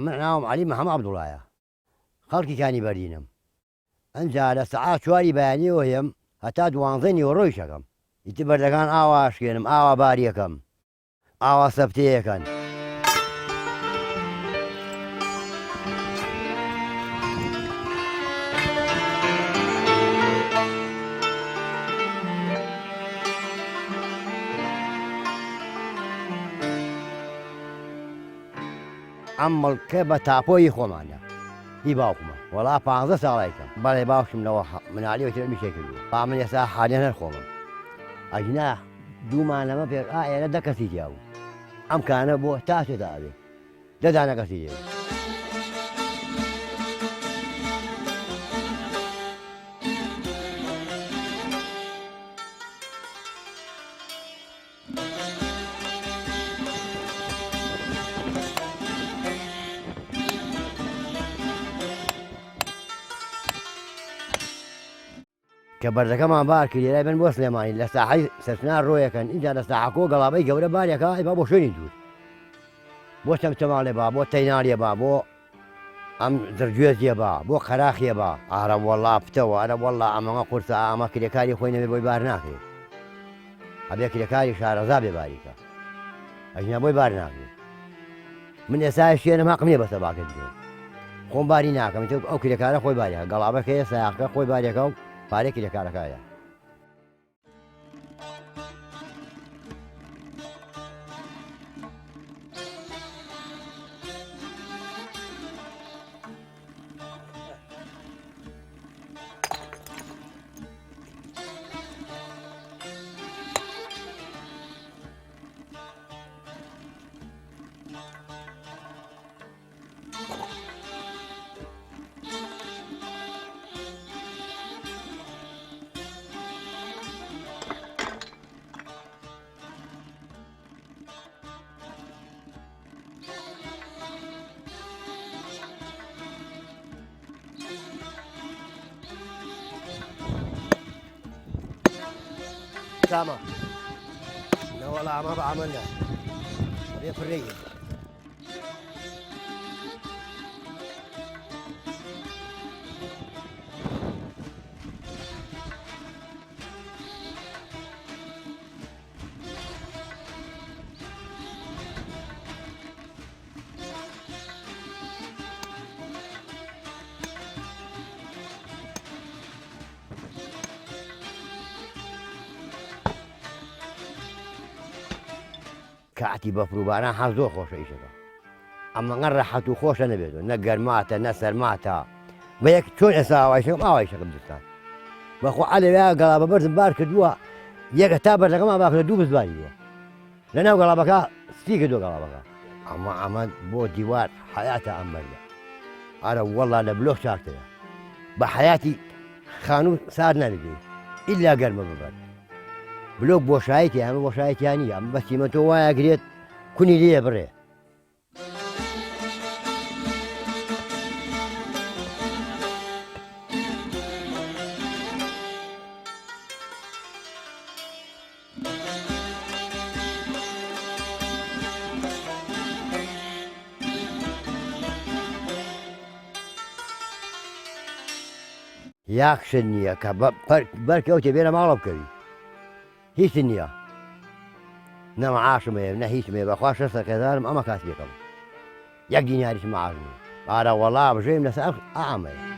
ناوم علی محەممەد عەبدوڵایە خەڵکی کانی بەردینم ئەجا لە سەعات 4 بەیانیەوە هێم هەتا 12 نیوەڕۆی شەکەم ئیتر بەردەکان ئاوا شکێنم ئاوا باریەکەم ئاوا سەفتەیەکەن ئەم مڵکە بە تاپۆی خۆمانە هی باوکمە وەڵا 15 ساڵێکم بەڵێ باوکمەوە منالیەوەتر میشێ کردووە با من ئێستا حالێن هەر خۆمم ئەجنا دوومانەمە پێ ئێرە 10 کەسی تیا بوو ئەم کانە بۆ تا تێدا ئەبێ 10 دانە کەسی دێ کە بەردەکەمان بار کرد لای بن بۆ سلێمانی لە ساحەی سەرچنا ڕۆیەکەن اینجا لە ساحەکۆ گەڵابەی گەورە بارێکە با بۆ شوێنی دوور بۆ چەمچەماڵێ با بۆ تەیناڵێ با بۆ ئەم زرگوێزیە با بۆ خەراخیە با ئارە وەڵا پتەوە ئەرە وەڵا ئەمەڵە قورسە ئەمە کرێکاری خۆی نەبێ بۆی بار ناکرێت ئەبێ کرێکاری شارەزا بێ باریکە ئەژنا بۆی بار ناکرێت من ئێستا شوێنم حەقم نییە بەسە باکرد بێ خۆم باری ناکەم ئەو کرێکارە خۆی باریەکە گەڵابەکەیە سایاقەکە خۆی باریەکە و پارێکی لەکارەکایە تامە نەوەڵا ئەمە بە ئەمەندە بێ پڕێ کاتی بەفروباران حەز زۆر خۆشە ئیشەکە ئەمەنگە ڕەحەت و خۆشە نەبێتەوە نە گەرماتە نە سەرماتە بە یەک چۆن ئێستا ئاوایشەکەم ئاوایشەکەم دستان بەخۆ ئەلەوێ گەڵابە بەرزم بار کردووە یەکە تا بەردەکەمان باکردە 2 بزبانیوە لەناو گەڵابەکە ستی کردووە گەڵابەکە ئەمە بۆ دیوار حەیاتە ئەم بەردە ئارە وەڵا لە بلۆک چاکترە بە حەیاتی خانوو سار نەبێ ئیلا گەرمە ببەر بلۆک بۆشایەتی ئەمە بۆشایەتیان نییە ئەمە بەسیمە تۆ وایە گرێت کونی لێ بڕێ یاخشت نییە کە بەرکەوتێ بێنە ماڵە بکەوی هیچ نییە نەمەعاشمەیە نە هیچمێ بەخوا 600,000 ئەمە کات بێکەم 1 دیناریش مەعاشم ئارە وەڵا بژێم لەسەر ئامەیە